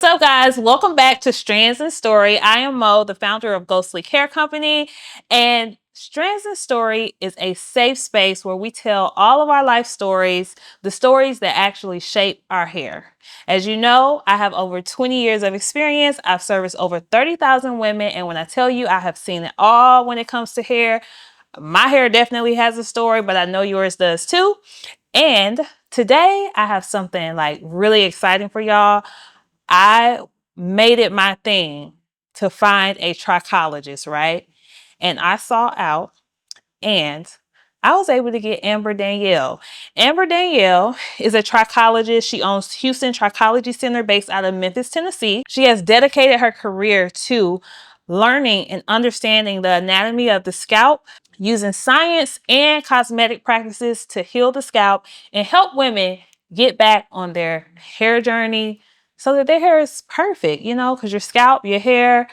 What's up, guys? Welcome back to Strands and Story. I am Mo, the founder of Ghostly Hair Company, and Strands and Story is a safe space where we tell all of our life stories, the stories that actually shape our hair. As you know, I have over 20 years of experience. I've serviced over 30,000 women, and when I tell you I have seen it all when it comes to hair, my hair definitely has a story, but I know yours does too. And today I have something like really exciting for y'all. I made it my thing to find a trichologist, right? And I saw out and I was able to get Amber Danielle. Amber Danielle is a trichologist. She owns Houston Trichology Center based out of Memphis, Tennessee. She has dedicated her career to learning and understanding the anatomy of the scalp, using science and cosmetic practices to heal the scalp and help women get back on their hair journey so that their hair is perfect, because your scalp, your hair,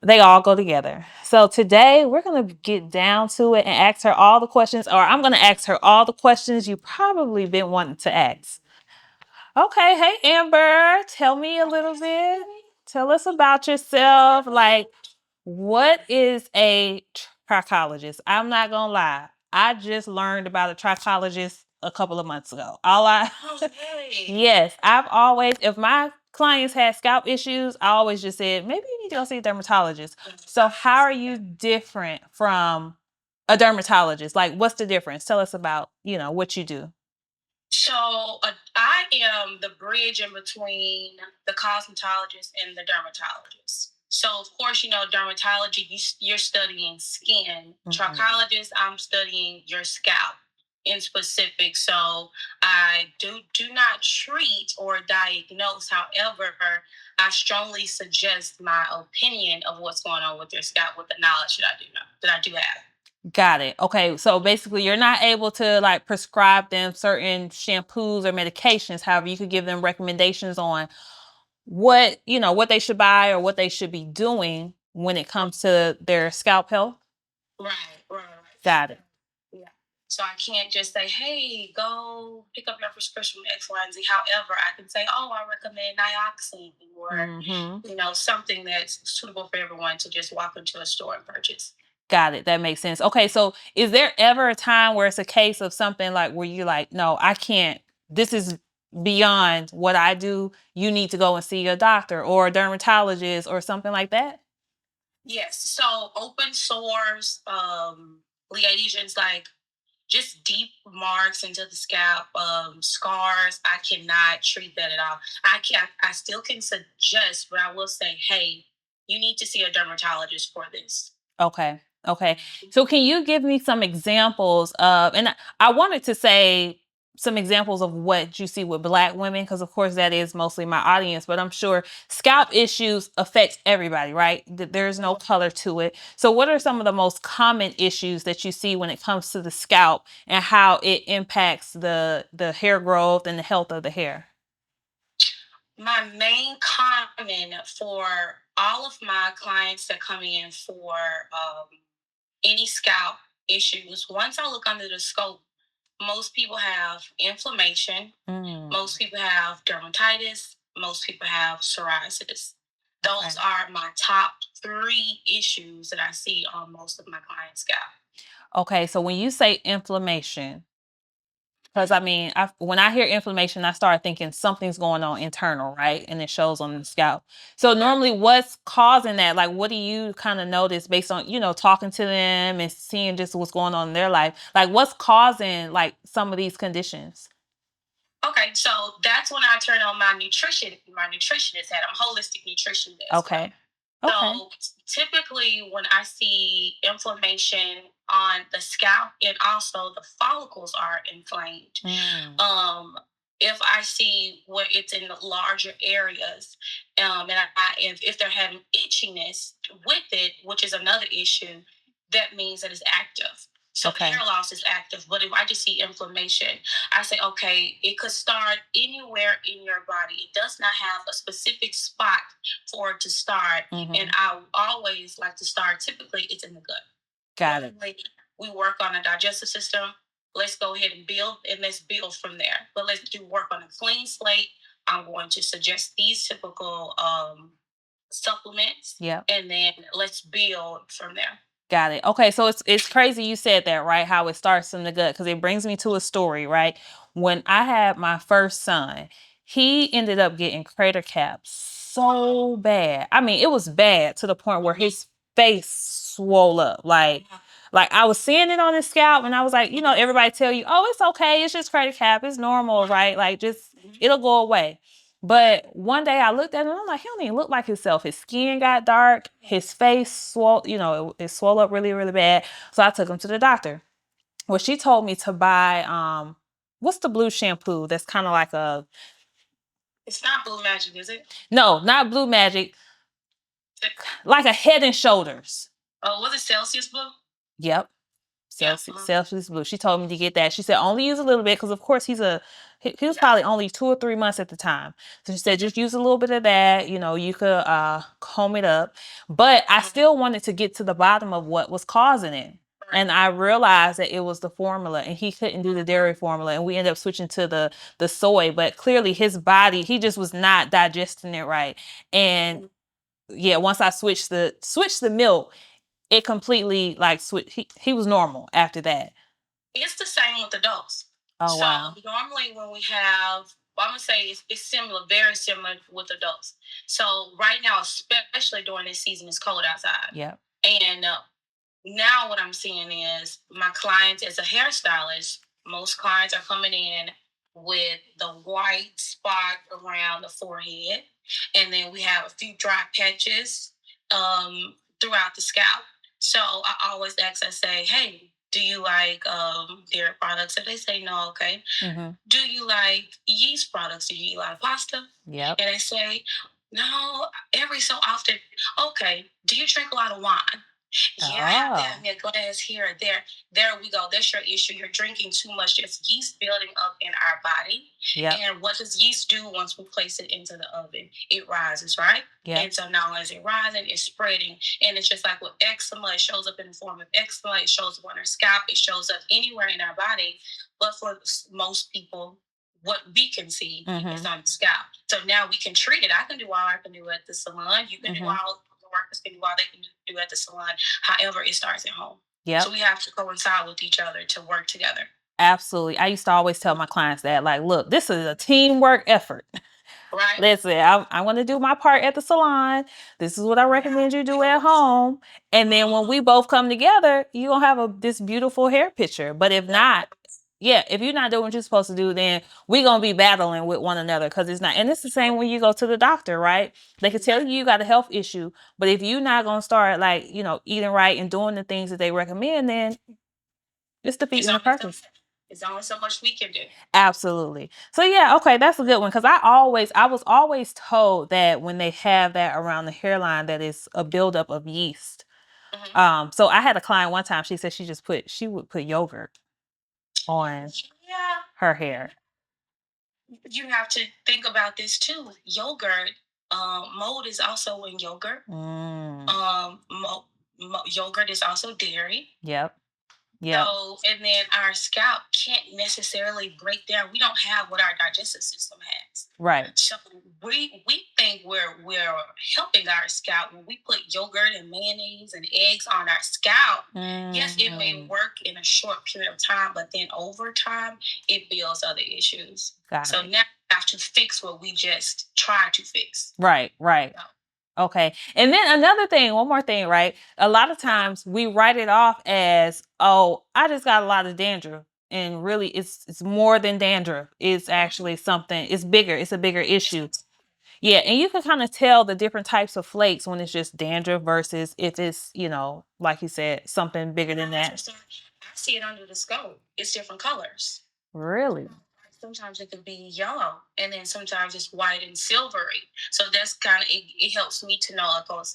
they all go together. So today we're going to get down to it and ask her all the questions, or I'm going to ask her all the questions you probably been wanting to ask. Okay. Hey, Amber, tell me a little bit. Tell us about yourself. Like, what is a trichologist? I'm not going to lie. I just learned about a trichologist a couple of months ago. Oh, really? Yes, I've always, if my clients had scalp issues, I always just said, maybe you need to go see a dermatologist. So how are you different from a dermatologist? Like, what's the difference? Tell us about, what you do. I am the bridge in between the cosmetologist and the dermatologist. So, of course, dermatology, you're studying skin. Trichologist, I'm studying your scalp in specific. So, I do not treat or diagnose. However, I strongly suggest my opinion of what's going on with your scalp with the knowledge that I do have. Got it. Okay. So basically, you're not able to like prescribe them certain shampoos or medications. However, you could give them recommendations on what they should buy or what they should be doing when it comes to their scalp health. Right, right, right. Got it. Yeah. So I can't just say, hey, go pick up your prescription with X, Y, and Z. However, I can say, oh, I recommend Nioxin or, something that's suitable for everyone to just walk into a store and purchase. Got it. That makes sense. Okay. So is there ever a time where it's a case of something like where you're like, no, I can't, this is beyond what I do. You need to go and see a doctor or a dermatologist or something like that? Yes. So open sores, lesions, like just deep marks into the scalp, scars. I cannot treat that at all. I still can suggest, but I will say, hey, you need to see a dermatologist for this. Okay. Okay. So can you give me some examples of, and I wanted to say some examples of what you see with Black women, because of course that is mostly my audience, but I'm sure scalp issues affect everybody, right? There's no color to it. So what are some of the most common issues that you see when it comes to the scalp and how it impacts the hair growth and the health of the hair? My main comment for all of my clients that come in for any scalp issues, once I look under the scope, most people have inflammation, most people have dermatitis, most people have psoriasis. Those are my top three issues that I see on most of my clients' scalp. Okay, so when you say inflammation, because I mean, when I hear inflammation, I start thinking something's going on internal, right? And it shows on the scalp. So normally, what's causing that? Like, what do you kind of notice based on talking to them and seeing just what's going on in their life? Like, what's causing like some of these conditions? Okay, so that's when I turn on my nutritionist hat. I'm holistic nutritionist. Okay. Okay. So typically, when I see inflammation on the scalp and also the follicles are inflamed, um, if I see where it's in the larger areas, if they're having itchiness with it, which is another issue, that means that it's active. So the hair loss is active. But if I just see inflammation, I say, okay, it could start anywhere in your body. It does not have a specific spot for it to start. And I always like to start, typically, it's in the gut. Got it. We work on a digestive system. Let's go ahead and build, and let's build from there. But let's do work on a clean slate. I'm going to suggest these typical supplements. Yep. And then let's build from there. Got it. Okay, so it's crazy you said that, right? How it starts from the gut, because it brings me to a story, right? When I had my first son, he ended up getting crater caps so bad. I mean, it was bad to the point where his face swole up. Like I was seeing it on his scalp, and I was like, everybody tell you, oh, it's okay, it's just crater cap, it's normal, right? Like just it'll go away. But one day I looked at him, I'm like, he don't even look like himself. His skin got dark, his face swole, it swelled up really, really bad. So I took him to the doctor. Well, she told me to buy what's the blue shampoo that's kind of like a It's not Blue Magic, is it? no, not Blue Magic, like a Head and Shoulders. Oh, was it Celsius Blue? Yep. Celsius Blue. She told me to get that. She said only use a little bit because of course he was probably only 2 or 3 months at the time. So she said just use a little bit of that. You could comb it up. But I still wanted to get to the bottom of what was causing it. And I realized that it was the formula, and he couldn't do the dairy formula, and we ended up switching to the soy. But clearly his body, he just was not digesting it right. And yeah, once I switched the milk, it completely like switch. He was normal after that. It's the same with adults. Oh, wow. So normally when we have, well, I'm gonna say it's similar, very similar with adults. So right now, especially during this season, it's cold outside. Yep. And now what I'm seeing is my clients as a hairstylist, most clients are coming in with the white spot around the forehead, and then we have a few dry patches throughout the scalp. So I always ask, I say, hey, do you like dairy products? If they say no, okay. Mm-hmm. Do you like yeast products? Do you eat a lot of pasta? Yep. And they say, no, every so often. Okay. Do you drink a lot of wine? Yeah, I have a glass here or there. There we go. That's your issue. You're drinking too much. There's yeast building up in our body. Yep. And what does yeast do once we place it into the oven? It rises, right? Yep. And so now as it rising, it's spreading. And it's just like with eczema, it shows up in the form of eczema. It shows up on our scalp. It shows up anywhere in our body. But for most people, what we can see is on the scalp. So now we can treat it. I can do all I can do at the salon. You can do all the workers can do all they can do at the salon. However, it starts at home. Yeah. So we have to coincide with each other to work together. Absolutely. I used to always tell my clients that, like, look, this is a teamwork effort. Right. Listen, I want to do my part at the salon. This is what I recommend you do at home. And then when we both come together, you're going to have this beautiful hair picture. But if not, if you're not doing what you're supposed to do, then we're going to be battling with one another because it's not. And it's the same when you go to the doctor, right? They can tell you got a health issue, but if you're not going to start eating right and doing the things that they recommend, then it's defeating the purpose. It's only so much we can do. Absolutely. So yeah, okay, that's a good one because I was always told that when they have that around the hairline, that it's a buildup of yeast. So I had a client one time. She said she would put yogurt on her hair. You have to think about this too. Yogurt, mold is also in yogurt. Yogurt is also dairy. Yep. Yeah. So, and then our scalp can't necessarily break down. We don't have what our digestive system has. Right. So we think we're helping our scalp when we put yogurt and mayonnaise and eggs on our scalp. Yes, it may work in a short period of time, but then over time it builds other issues. So now we have to fix what we just tried to fix. Right. Right. So, okay. And then one more thing, right? A lot of times we write it off as, oh, I just got a lot of dandruff. And really it's more than dandruff. It's actually something, it's bigger. It's a bigger issue. Yeah. And you can kind of tell the different types of flakes when it's just dandruff versus if it's, like you said, something bigger than that. I see it under the scope. It's different colors. Really? Sometimes it could be yellow, and then sometimes it's white and silvery. So that's kind of it helps me to know,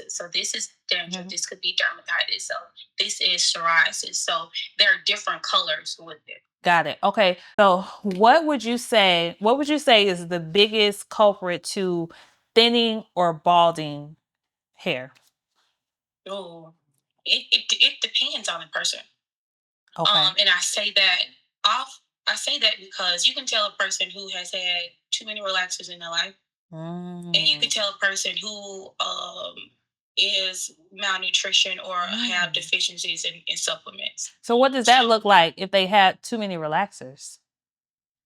so this is dandruff. This could be dermatitis. So this is psoriasis. So there are different colors with it. Got it. Okay. So what would you say is the biggest culprit to thinning or balding hair? Oh, it depends on the person. Okay. And I say that I say that because you can tell a person who has had too many relaxers in their life, and you can tell a person who is malnutrition or have deficiencies in supplements. So what does that look like if they had too many relaxers?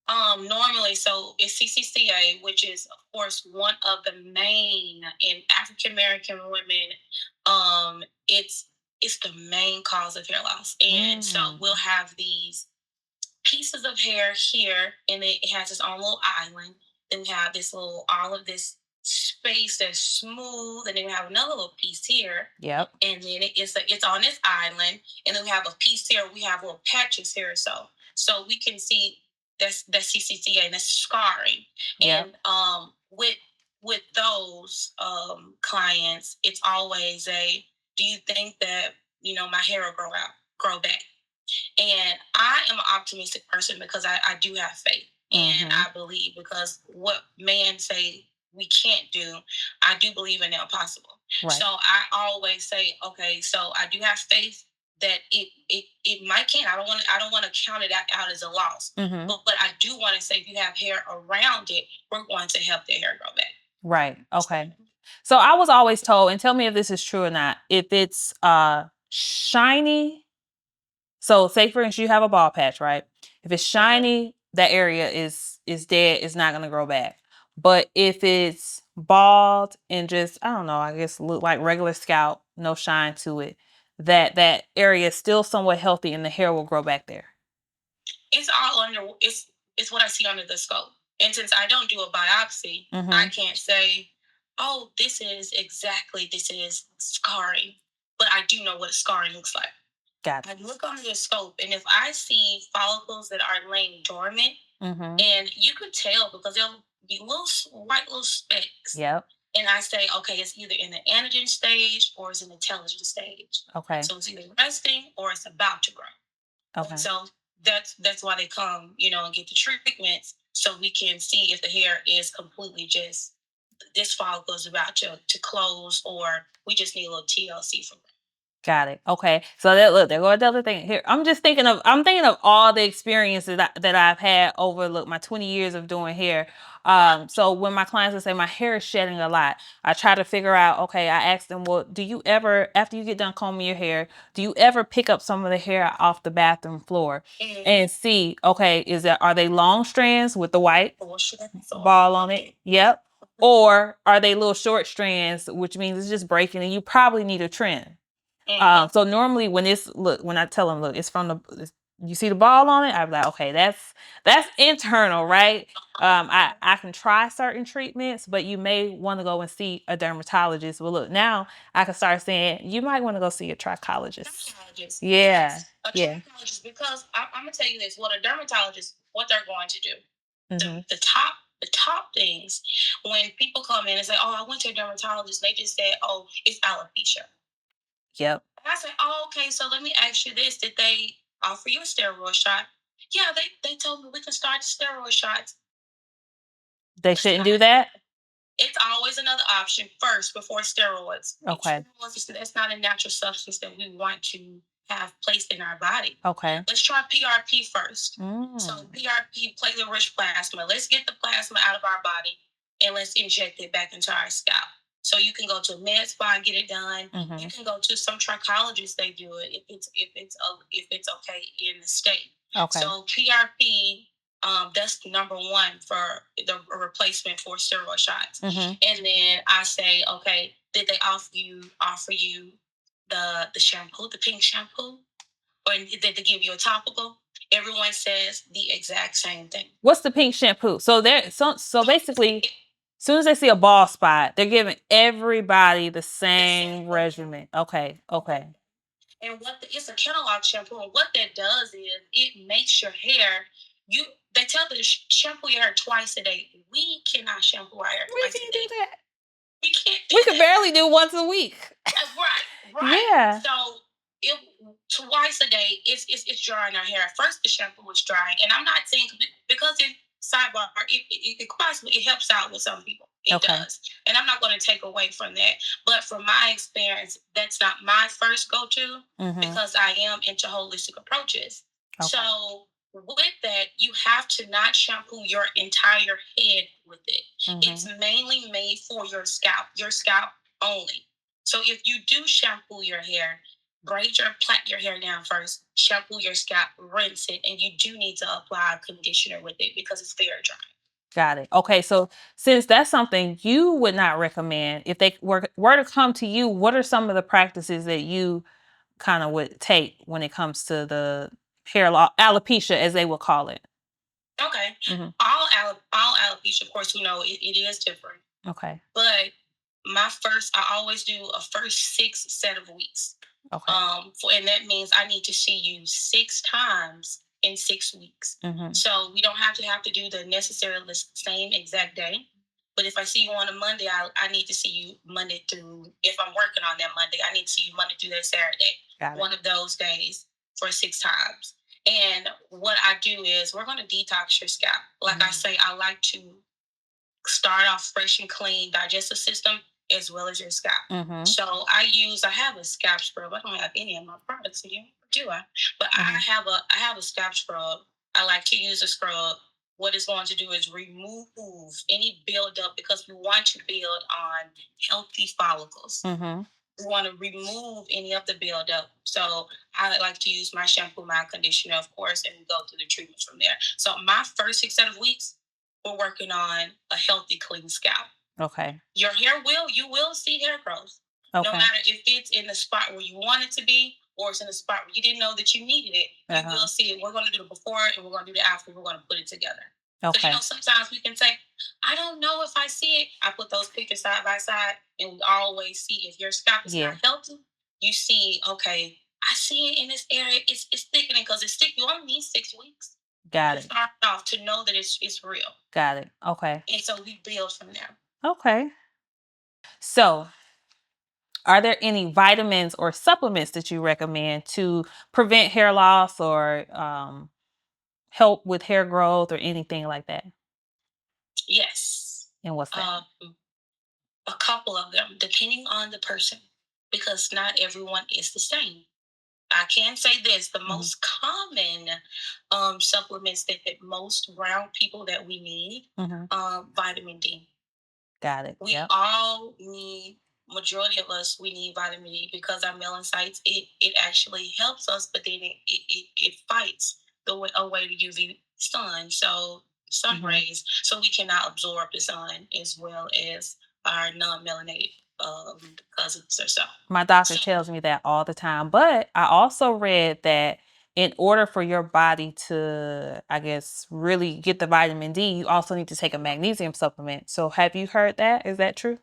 Normally, so it's CCCA, which is of course one of the main in African American women. It's the main cause of hair loss, and so we'll have these pieces of hair here, and it has its own little island. Then we have this little all of this space that's smooth, and then we have another little piece here. Yep. And then it's on this island, and then we have a piece here. We have little patches here, so we can see that's CCCA, and that's scarring. Yep. And with those clients, it's always a, do you think that my hair will grow back? And I am an optimistic person because I do have faith, and I believe, because what man say we can't do, I do believe in the impossible. Right. So I always say, okay, so I do have faith that it might can. I don't want to count it out as a loss. But I do want to say, if you have hair around it, we're going to help the hair grow back. Right. Okay. So I was always told, and tell me if this is true or not, if it's shiny. So say for instance you have a bald patch, right? If it's shiny, that area is dead, it's not gonna grow back. But if it's bald and just, I don't know, I guess look like regular scalp, no shine to it, that area is still somewhat healthy and the hair will grow back there. It's all under it's what I see under the scope. And since I don't do a biopsy, I can't say, oh, this is scarring. But I do know what scarring looks like. Got it. I look under the scope, and if I see follicles that are laying dormant, and you could tell because there'll be white little specks. Yep. And I say, okay, it's either in the anagen stage or it's in the telogen stage. Okay. So it's either resting or it's about to grow. Okay. And so that's why they come, and get the treatments, so we can see if the hair is completely just, this follicle is about to close, or we just need a little TLC from it. Got it. Okay. So that, look, there go another thing here. I'm thinking of all the experiences that I've had over my 20 years of doing hair. So when my clients will say my hair is shedding a lot, I try to figure out, okay, I ask them, well, do you ever, after you get done combing your hair, do you ever pick up some of the hair off the bathroom floor and see, okay, are they long strands with the white ball on it? Yep. Or are they little short strands, which means it's just breaking and you probably need a trim. So normally when I tell them, look, it's from you see the ball on it, I'm like, okay, that's internal, right? I can try certain treatments, but you may want to go and see a dermatologist. Well, look, now I can start saying you might want to go see a trichologist. Yeah. A trichologist, because I'm gonna tell you this: what a dermatologist, what they're going to do, the top things, when people come in and say, oh, I went to a dermatologist, they just said, oh, it's alopecia. Yep. And I said, oh, okay, so let me ask you this. Did they offer you a steroid shot? Yeah, they told me we can start the steroid shots. They shouldn't do that? It's always another option first before steroids. Okay. That's not a natural substance that we want to have placed in our body. Okay. Let's try PRP first. So PRP, platelet-rich plasma. Let's get the plasma out of our body and let's inject it back into our scalp. So you can go to a med spa and get it done. You can go to some trichologists. They do it if it's okay in the state. Okay. So PRP, that's number one for the replacement for steroid shots. And then I say, okay, did they offer you the shampoo, the pink shampoo, or did they give you a topical? Everyone says the exact same thing. What's the pink shampoo? So basically, as soon as they see a bald spot, they're giving everybody the same regimen. Okay. And it's a catalog shampoo, and what that does is it makes your hair. They tell you to shampoo your hair twice a day. We cannot shampoo our hair twice a day. We can't do that. We can't. We can barely do once a week. Right. Yeah. So twice a day, it's drying our hair. First, the shampoo is drying, and I'm not saying because it sidebar, it helps out with some people. It does, and I'm not going to take away from that. But from my experience, that's not my first go-to because I am into holistic approaches. So with that, you have to not shampoo your entire head with it. It's mainly made for your scalp only. So if you do shampoo your hair, plait your hair down first, shampoo your scalp, rinse it, and you do need to apply a conditioner with it because it's very dry. Got it. Okay, so since that's something you would not recommend, if they were to come to you, what are some of the practices that you kind of would take when it comes to the alopecia, as they will call it? Okay. All alopecia, of course, it is different. Okay. But I always do a first 6 set of weeks. Okay. And that means I need to see you 6 times in 6 weeks. So we don't have to do the necessarily the same exact day. But if I see you on a Monday, I need to see you Monday through. If I'm working on that Monday, I need to see you Monday through that Saturday. Got it. One of those days for 6 times. And what I do is we're going to detox your scalp. Like I say, I like to start off fresh and clean digestive system as well as your scalp. So I have a scalp scrub. I don't have any of my products here, do I? But I have a scalp scrub. I like to use a scrub. What it's going to do is remove any buildup because we want to build on healthy follicles. We want to remove any of the buildup. So I like to use my shampoo, my conditioner, of course, and go through the treatment from there. So my first 6 set of weeks, we're working on a healthy, clean scalp. Okay. Your hair you will see hair growth. Okay. No matter if it's in the spot where you want it to be or it's in a spot where you didn't know that you needed it, you will see it. We're going to do the before and we're going to do the after. We're going to put it together. Okay. Because sometimes we can say, I don't know if I see it. I put those pictures side by side and we always see if your scalp is not healthy, you see, okay, I see it in this area. It's thickening because it's thick. You only need 6 weeks. Got it. Start off to know that it's real. Got it. Okay. And so we build from there. Okay. So, are there any vitamins or supplements that you recommend to prevent hair loss or help with hair growth or anything like that? Yes. And what's that? A couple of them, depending on the person, because not everyone is the same. I can say this: the most common supplements that most brown people that we need, vitamin D. Got it. We all need. Majority of us, we need vitamin D because our melanocytes. It actually helps us, but then it fights away the UV sun. So sun rays, so we cannot absorb the sun as well as our non-melanated cousins or so. My doctor tells me that all the time, but I also read that in order for your body to, I guess, really get the vitamin D, you also need to take a magnesium supplement. So have you heard that? Is that true?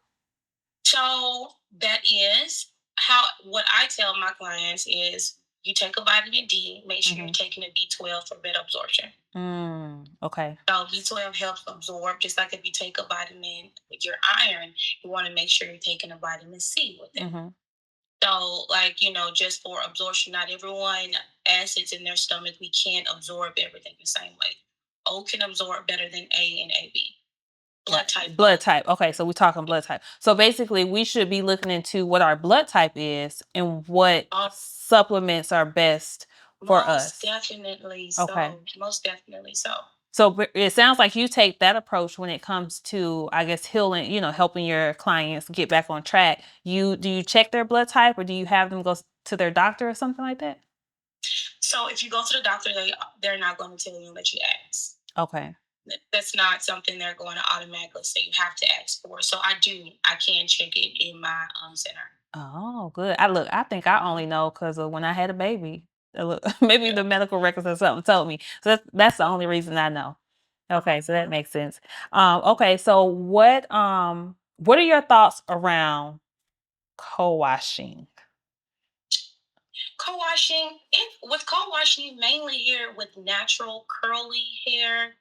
So that is what I tell my clients is you take a vitamin D, make sure you're taking a B12 for better absorption. Okay. So B12 helps absorb, just like if you take a vitamin with your iron, you want to make sure you're taking a vitamin C with it. So, just for absorption, not everyone acids in their stomach, we can't absorb everything the same way. O can absorb better than A and AB. Blood type. Blood type. Okay, so we're talking blood type. So basically, we should be looking into what our blood type is and what supplements are best for us. Most definitely so. Okay. Most definitely so. So it sounds like you take that approach when it comes to, I guess, healing, helping your clients get back on track. Do you check their blood type or do you have them go to their doctor or something like that? So if you go to the doctor, they're not going to tell you that you ask. Okay. That's not something they're going to automatically say you have to ask for. So I can check it in my center. Oh, good. I think I only know because of when I had a baby. Maybe the medical records or something told me. So that's the only reason I know. Okay, so that makes sense. Okay, so what are your thoughts around co-washing? With co-washing, mainly here with natural curly hair,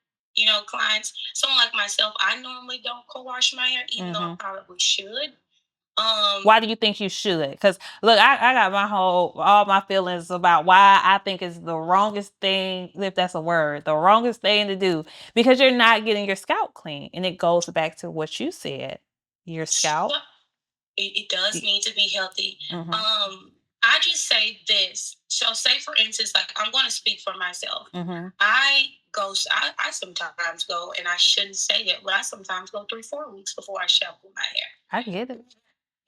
clients. Someone like myself, I normally don't co-wash my hair, even though I probably should. Why do you think you should? Because look, I got all my feelings about why I think it's the wrongest thing, if that's a word, the wrongest thing to do, because you're not getting your scalp clean. And it goes back to what you said, your scalp. It does need to be healthy. I just say this. So, say for instance, like I'm going to speak for myself. I sometimes go, and I shouldn't say it, but I sometimes go 3-4 weeks before I shampoo my hair. I get it.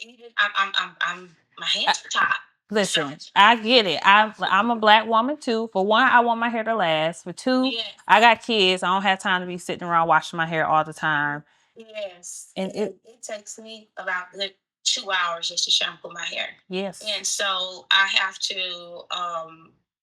Even I'm my hands are tied. Listen, I get it. I'm a Black woman too. For one, I want my hair to last. For two, Yes. I got kids. I don't have time to be sitting around washing my hair all the time. Yes. And it takes me about good 2 hours just to shampoo my hair. Yes. And so I have to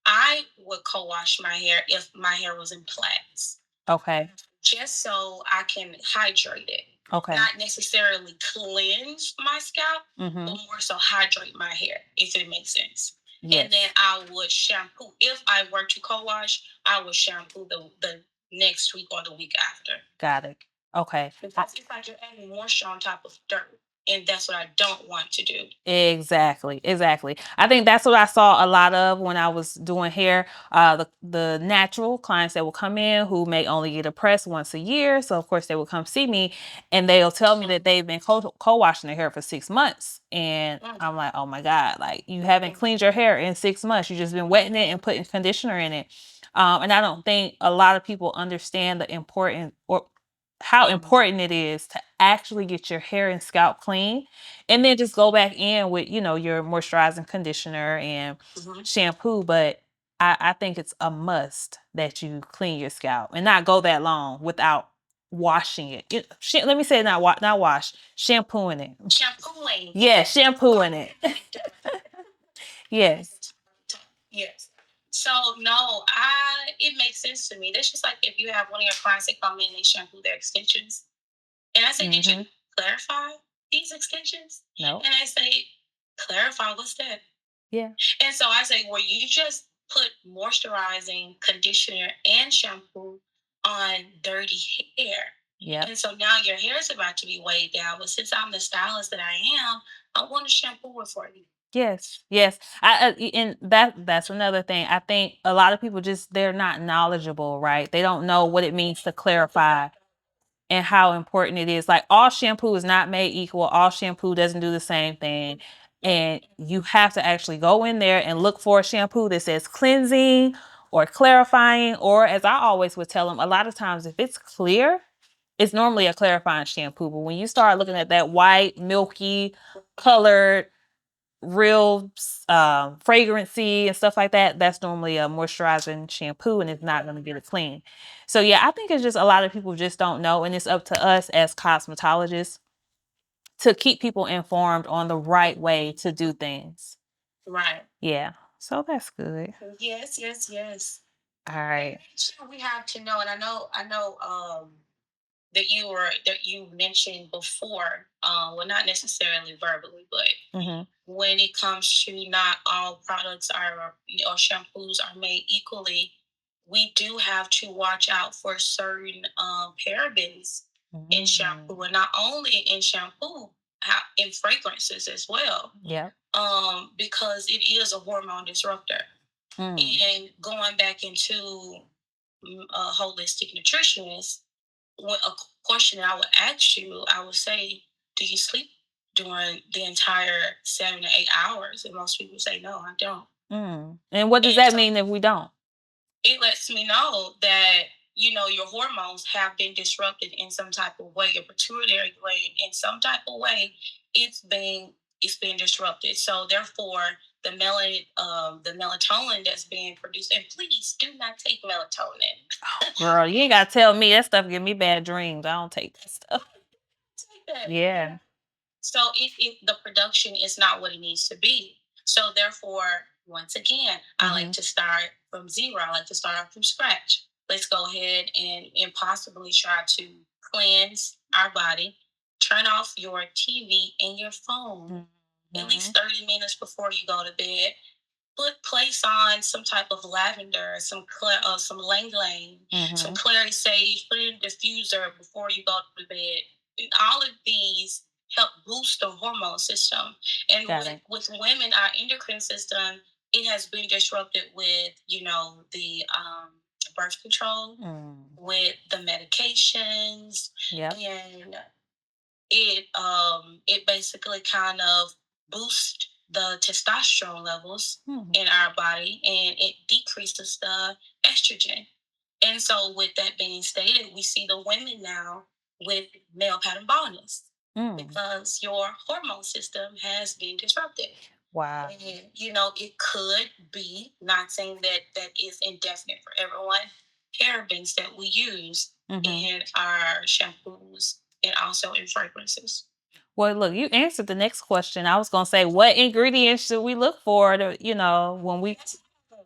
I would co-wash my hair if my hair was in plaits. Okay. Just so I can hydrate it. Okay. Not necessarily cleanse my scalp, but more so hydrate my hair, if it makes sense. Yes. And then I would shampoo. If I were to co-wash, I would shampoo the next week or the week after. Got it. Okay. Because it's like you're adding moisture on top of dirt. And that's what I don't want to do. Exactly. I think that's what I saw a lot of when I was doing hair. The natural clients that will come in who may only get a press once a year. So of course they will come see me and they'll tell me that they've been co-washing their hair for 6 months. And I'm like, oh my God, like you haven't cleaned your hair in 6 months. You've just been wetting it and putting conditioner in it. And I don't think a lot of people understand the importance or how important it is to actually get your hair and scalp clean and then just go back in with, your moisturizing conditioner and shampoo. But I think it's a must that you clean your scalp and not go that long without washing it. Let me say not wash, shampooing it. Shampooing. Yeah, shampooing it. Yes. Yes. So no, it makes sense to me. That's just like if you have one of your clients that come in and they shampoo their extensions. And I say, did you clarify these extensions? No. And I say, clarify, what's that? Yeah. And so I say, well, you just put moisturizing conditioner and shampoo on dirty hair. Yeah. And so now your hair is about to be weighed down. But since I'm the stylist that I am, I want to shampoo it for you. Yes. And that's another thing. I think a lot of people they're not knowledgeable, right? They don't know what it means to clarify and how important it is. Like all shampoo is not made equal. All shampoo doesn't do the same thing. And you have to actually go in there and look for a shampoo that says cleansing or clarifying, or as I always would tell them, a lot of times if it's clear, it's normally a clarifying shampoo. But when you start looking at that white, milky, colored, real fragrancy and stuff like that, that's normally a moisturizing shampoo and it's not going to get it clean. So yeah, I think it's just a lot of people just don't know, and it's up to us as cosmetologists to keep people informed on the right way to do things. Right. Yeah. So that's good. Yes. All right. We have to know, and I know that you mentioned before, well, not necessarily verbally, but when it comes to not all products or shampoos are made equally, we do have to watch out for certain parabens in shampoo, and not only in shampoo, in fragrances as well. Yeah. Because it is a hormone disruptor. And going back into a holistic nutritionist, a question I would ask you, I would say, do you sleep during the entire 7 to 8 hours? And most people say, no, I don't. And what does that mean if we don't? It lets me know that, your hormones have been disrupted in some type of way. Your pituitary gland, in some type of way, it's been disrupted. So therefore, the melatonin that's being produced, and please do not take melatonin. Oh, girl, you ain't gotta tell me. That stuff give me bad dreams. I don't take that stuff. Take that. Yeah. So the production is not what it needs to be. So therefore, once again, I like to start from zero. I like to start off from scratch. Let's go ahead and possibly try to cleanse our body. Turn off your TV and your phone at least 30 minutes before you go to bed. Place on some type of lavender, some lang lang, some clary sage. Put it in a diffuser before you go to bed. And all of these help boost the hormone system. And with women, our endocrine system, it has been disrupted with the birth control, with the medications, and it basically kind of boosts the testosterone levels in our body, and it decreases the estrogen. And so, with that being stated, we see the women now with male pattern baldness because your hormone system has been disrupted. Wow. And it could be, not saying that is indefinite for everyone, parabens that we use in our shampoos and also in fragrances. Well, look, you answered the next question. I was going to say, what ingredients should we look for to, when we.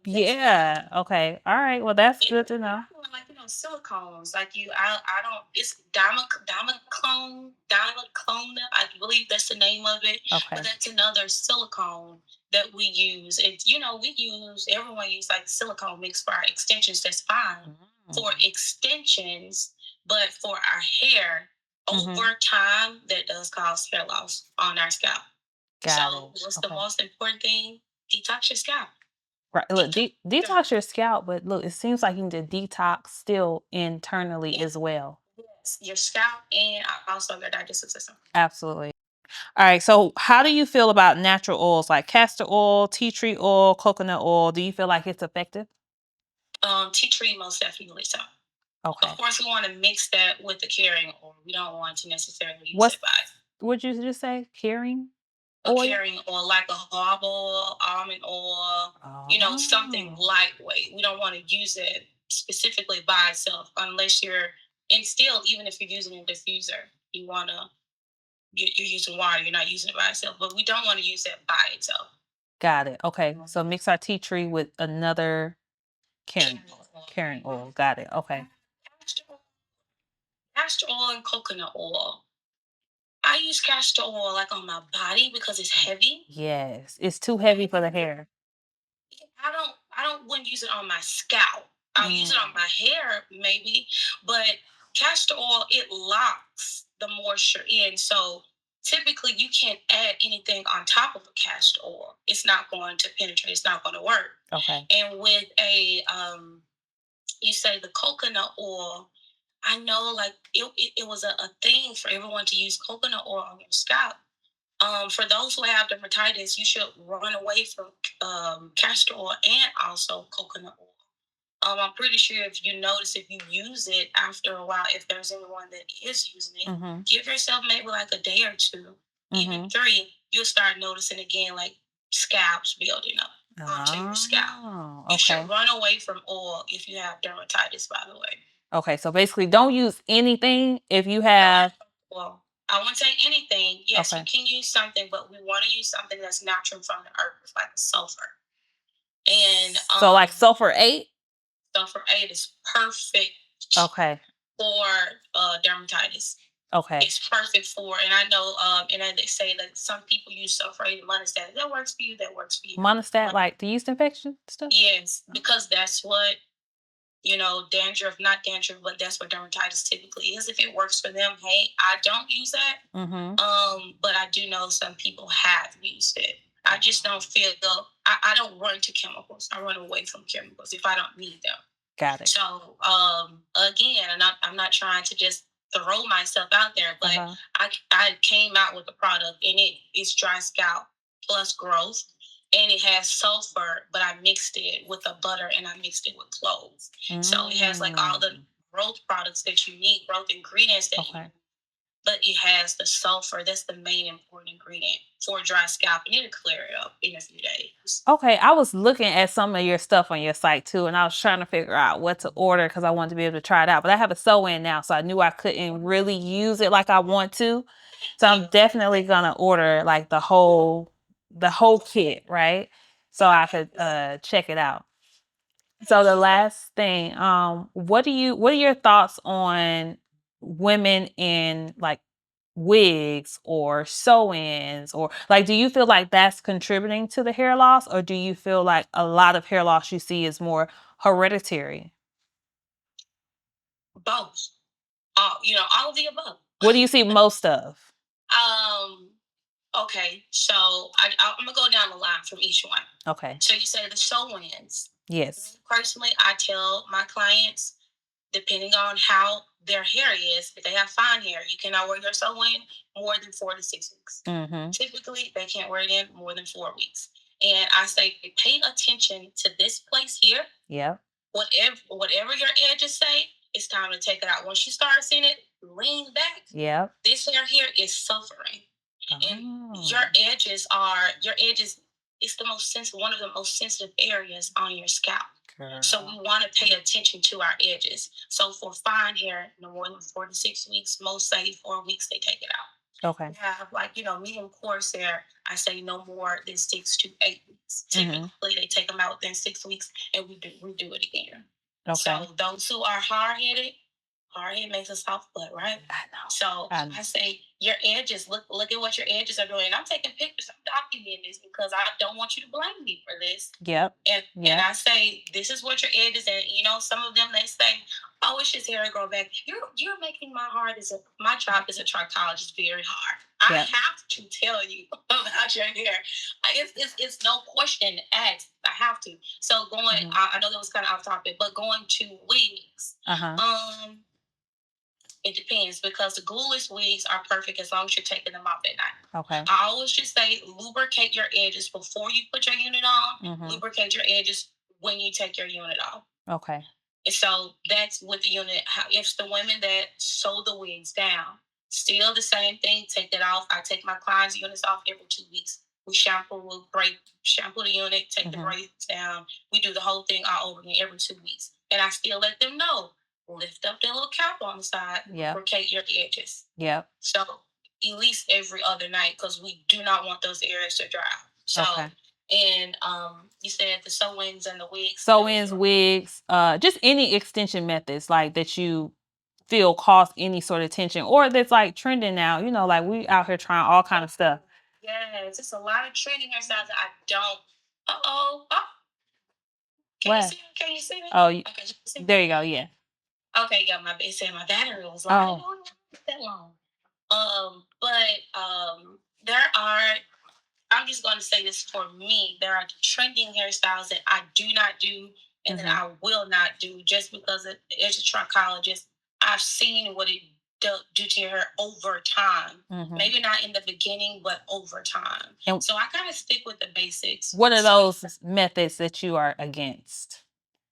Yeah. Okay. All right. Well, that's good to know. Like silicones. Like I don't. It's dimaclone. I believe that's the name of it. Okay. But that's another silicone that we use. And everyone use like silicone mix for our extensions. That's fine for extensions, but for our hair, over time, that does cause hair loss on our scalp. So what's the most important thing? Detox your scalp. Right. Look, detox your scalp, but look, it seems like you need to detox still internally as well. Yes, your scalp and also your digestive system. Absolutely. All right. So, how do you feel about natural oils like castor oil, tea tree oil, coconut oil? Do you feel like it's effective? Tea tree, most definitely so. Okay. Of course, we want to mix that with the carrying oil. We don't want to necessarily use it by. What'd you just say? Carrying? Carrying oil, like a olive oil, almond oil, something lightweight. We don't want to use it specifically by itself unless and still, even if you're using a diffuser, you're using water, you're not using it by itself, but we don't want to use that by itself. Got it. Okay. So mix our tea tree with another carrying oil. Got it. Okay. Castor oil and coconut oil. I use castor oil like on my body because it's heavy. Yes. It's too heavy for the hair. Wouldn't use it on my scalp. I'll use it on my hair maybe, but castor oil, it locks the moisture in. So typically you can't add anything on top of a castor oil. It's not going to penetrate. It's not going to work. Okay. And with you say the coconut oil, I know like it was a thing for everyone to use coconut oil on your scalp. For those who have dermatitis, you should run away from castor oil and also coconut oil. I'm pretty sure if you use it after a while, if there's anyone that is using it, give yourself maybe like a day or two, even 3, you'll start noticing again like scalps building up onto your scalp. You should run away from oil if you have dermatitis, by the way. Okay, so basically don't use anything if you have. Well, I won't say anything. Yes, you can use something, but we want to use something that's natural from the earth, like sulfur. And so like sulfur 8? Sulfur 8 is perfect. Okay. For dermatitis. Okay. It's perfect for, and I know, and they say that some people use sulfur 8 and monostat. That works for you. That works for you. Monostat, like the yeast infection stuff? Yes, because that's what dandruff, not dandruff, but that's what dermatitis typically is. If it works for them, hey, I don't use that. But I do know some people have used it. I just don't feel I don't run to chemicals. I run away from chemicals if I don't need them. Got it. So again, I'm not trying to just throw myself out there, but I came out with a product and it's dry scalp plus growth. And it has sulfur, but I mixed it with a butter and I mixed it with cloves. So it has like all the growth products that you need, growth ingredients that you need. But it has the sulfur. That's the main important ingredient for dry scalp, and it'll clear it up in a few days. Okay, I was looking at some of your stuff on your site too, and I was trying to figure out what to order because I wanted to be able to try it out. But I have a sew-in now, so I knew I couldn't really use it like I want to. So I'm definitely gonna order like the whole kit, right? So I could check it out. So the last thing, what are your thoughts on women in like wigs or sew-ins, or like, do you feel like that's contributing to the hair loss, or do you feel like a lot of hair loss you see is more hereditary? Both. All of the above. What do you see most of? Okay, so I'm gonna go down the line from each one. Okay. So you say the sew-ins. Yes. Personally, I tell my clients depending on how their hair is. If they have fine hair, you cannot wear your sew-in more than 4 to 6 weeks. Typically, they can't wear it in more than 4 weeks. And I say, pay attention to this place here. Yeah. Whatever your edges say, it's time to take it out. Once you start seeing it, lean back. Yeah. This hair here is suffering. And your edges, it's the most sensitive, one of the most sensitive areas on your scalp. Girl. So we want to pay attention to our edges. So for fine hair, no more than 4 to 6 weeks, most say 4 weeks, they take it out. Okay. We have medium coarse hair, I say no more than 6 to 8 weeks. Typically, they take them out within 6 weeks, and we do it again. Okay. So those who are hard-headed makes a soft butt, right? I know. So I say your edges, look at what your edges are doing. And I'm taking pictures, I'm documenting this because I don't want you to blame me for this. Yep. And I say, this is what your edges, and some of them, they say, oh, it's just hair grow back. You're making my job as a trichologist very hard. I have to tell you about your hair. It's no question asked. I have to. So going, I know that was kind of off topic, but going to wigs. It depends, because the glueless wigs are perfect as long as you're taking them off at night. Okay. I always just say lubricate your edges before you put your unit on. Lubricate your edges when you take your unit off. Okay. And so that's with the unit. If the women that sew the wigs down, still the same thing, take it off. I take my clients' units off every 2 weeks. We shampoo the unit, take the braids down. We do the whole thing all over again every 2 weeks. And I still let them know, lift up their little cap on the side, lubricate your edges. Yep. So at least every other night, because we do not want those areas to dry out. So, and you said the sew-ins and the wigs. Sew-ins, wigs, just any extension methods like that you feel cause any sort of tension, or that's like trending now. Like we out here trying all kind of stuff. Yes, it's a lot of trending hairstyles that I don't. Oh. Can you see me? Oh, there you go. Yeah. Okay, yeah, it said my battery was long. Oh, not that long. There are. I'm just going to say this for me. There are trending hairstyles that I do not do, and that I will not do, just because as a trichologist, I've seen what it do to your hair over time. Maybe not in the beginning, but over time. And so I kind of stick with the basics. What are those methods that you are against?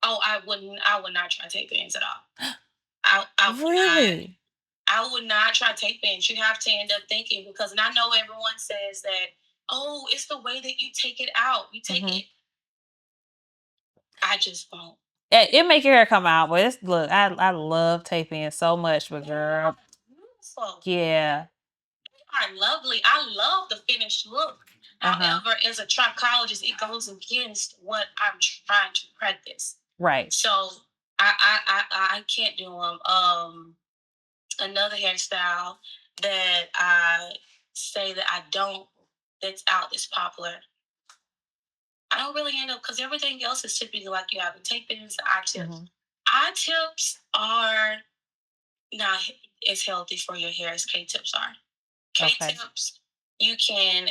Oh, I would not try tape ends at all. Really? I would not try tape ends. You have to end up thinking, because, and I know everyone says that, oh, it's the way that you take it out. You take it. I just won't. It make your hair come out, but look, I love tape ends so much, but girl, beautiful. Yeah. They are lovely. I love the finished look. However, as a trichologist, it goes against what I'm trying to practice. Right. So I can't do them. Another hairstyle that I say that that's popular. I don't really end up, because everything else is typically like you have the tape ends, the eye tips. Eye tips are not as healthy for your hair as K-tips are. K-tips, you can,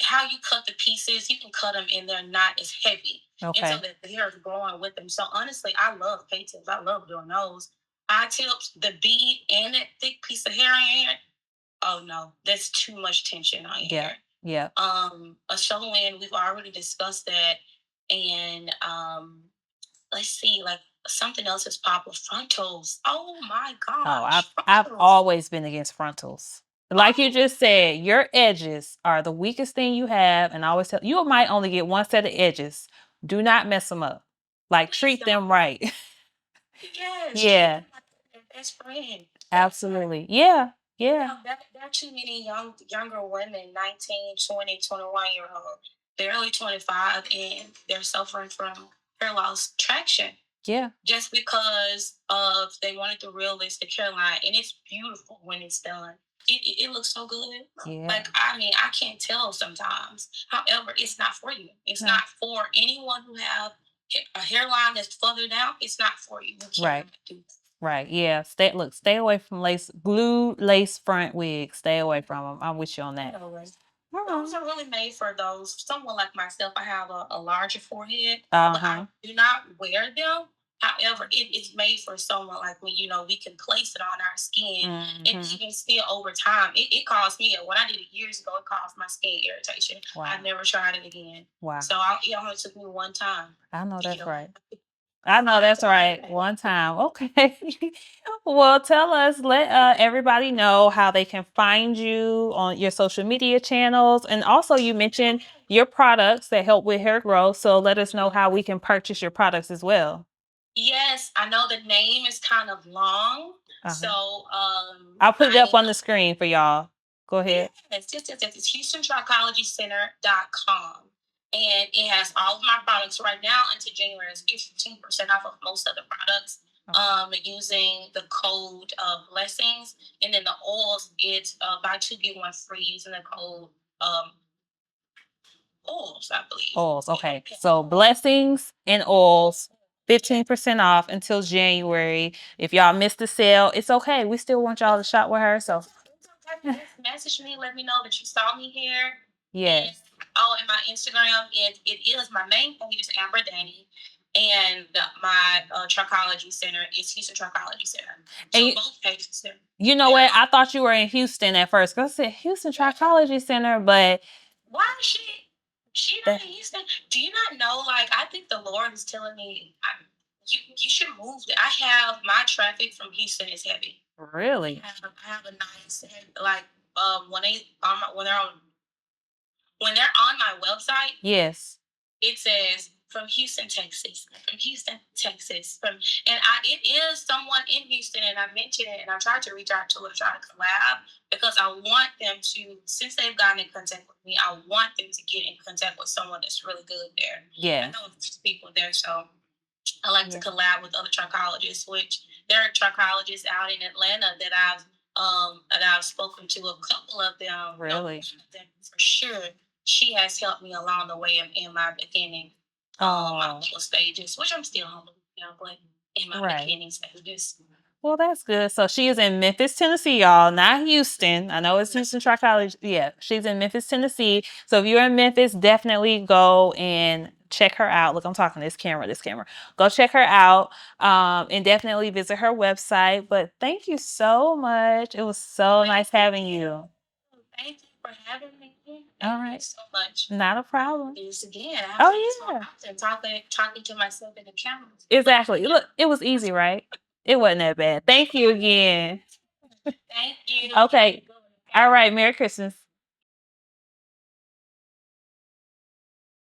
how you cut the pieces, you can cut them and they're not as heavy. Okay. And so that the hair is growing with them. So honestly, I love K-tips. I love doing those. Eye tips, the bead and that thick piece of hair in your hair, oh no, that's too much tension on your hair. Yeah. A sew-in, we've already discussed that. And let's see, like something else is popular. Frontals. Oh my gosh. Oh, I've always been against frontals. Like you just said, your edges are the weakest thing you have, and I always tell you might only get one set of edges. Do not mess them up. Like, treat them right. Yes. Yeah. Best friend. Absolutely. Yeah. Yeah. There are too many younger women, 19, 20, 21-year-old, barely 25, and they're suffering from hair loss traction. Yeah. Just because of they wanted the realistic hairline, and it's beautiful when it's done. It looks so good. Yeah. Like, I mean, I can't tell sometimes. However, it's not for you. It's not for anyone who have a hairline that's further down. It's not for you. You can't do that. Right. Yeah. Stay away from glue lace front wigs. Stay away from them. I'm with you on that. Those are really made for someone like myself. I have a larger forehead, but I do not wear them. However, it is made for someone like me. We can place it on our skin, and even still over time, it caused me. When I did it years ago, it caused my skin irritation. Wow. I never tried it again. Wow. So it only took me one time. I know that's right. I know that's right. One time. Okay. Well, tell us, let everybody know how they can find you on your social media channels. And also, you mentioned your products that help with hair growth. So let us know how we can purchase your products as well. Yes, I know the name is kind of long. So I'll put it up on the screen for y'all. Go ahead. Yes. It's HoustonTrichologyCenter.com. And it has all of my products right now until January. It's 15% off of most of the products. Using the code blessings, and then the oils, it's buy two get one free using the code oils, I believe. Oils, okay. So blessings and oils, 15% off until January. If y'all missed the sale, it's okay. We still want y'all to shop with her. So just message me, let me know that you saw me here. yes. And my Instagram, it is my main page is Amber Danny. And my trichology center is Houston Trichology Center. So both pages there. You know what? I thought you were in Houston at first. Cause I said Houston Trichology Center, but why is she not in Houston? Do you not know? Like, I think the Lord is telling me you should move. I have my traffic from Houston is heavy. Really? I have a nice like when they're on my website. Yes. It says from Houston, Texas. From Houston, Texas. It is someone in Houston, and I mentioned it, and I tried to reach out to her, try to collab, because I want them to, since they've gotten in contact with me, I want them to get in contact with someone that's really good there. Yeah. I know there's people there, so I like to collab with other trichologists, which there are trichologists out in Atlanta that I've spoken to, a couple of them. Really? For sure. She has helped me along the way in my beginning, my stages, which I'm still humble, but in my beginning stages. Well, that's good. So she is in Memphis, Tennessee, y'all, not Houston. I know it's Houston Trichology. Yeah, she's in Memphis, Tennessee. So if you're in Memphis, definitely go and check her out. Look, I'm talking this camera. Go check her out, and definitely visit her website. But thank you so much. It was so nice having you. Thank you for having me. All right. Thank you so much. Not a problem. This again. Oh, yeah. Talking to myself in the camera. Exactly. Look, it was easy, right? It wasn't that bad. Thank you again. Thank you. Okay. All right. Merry Christmas.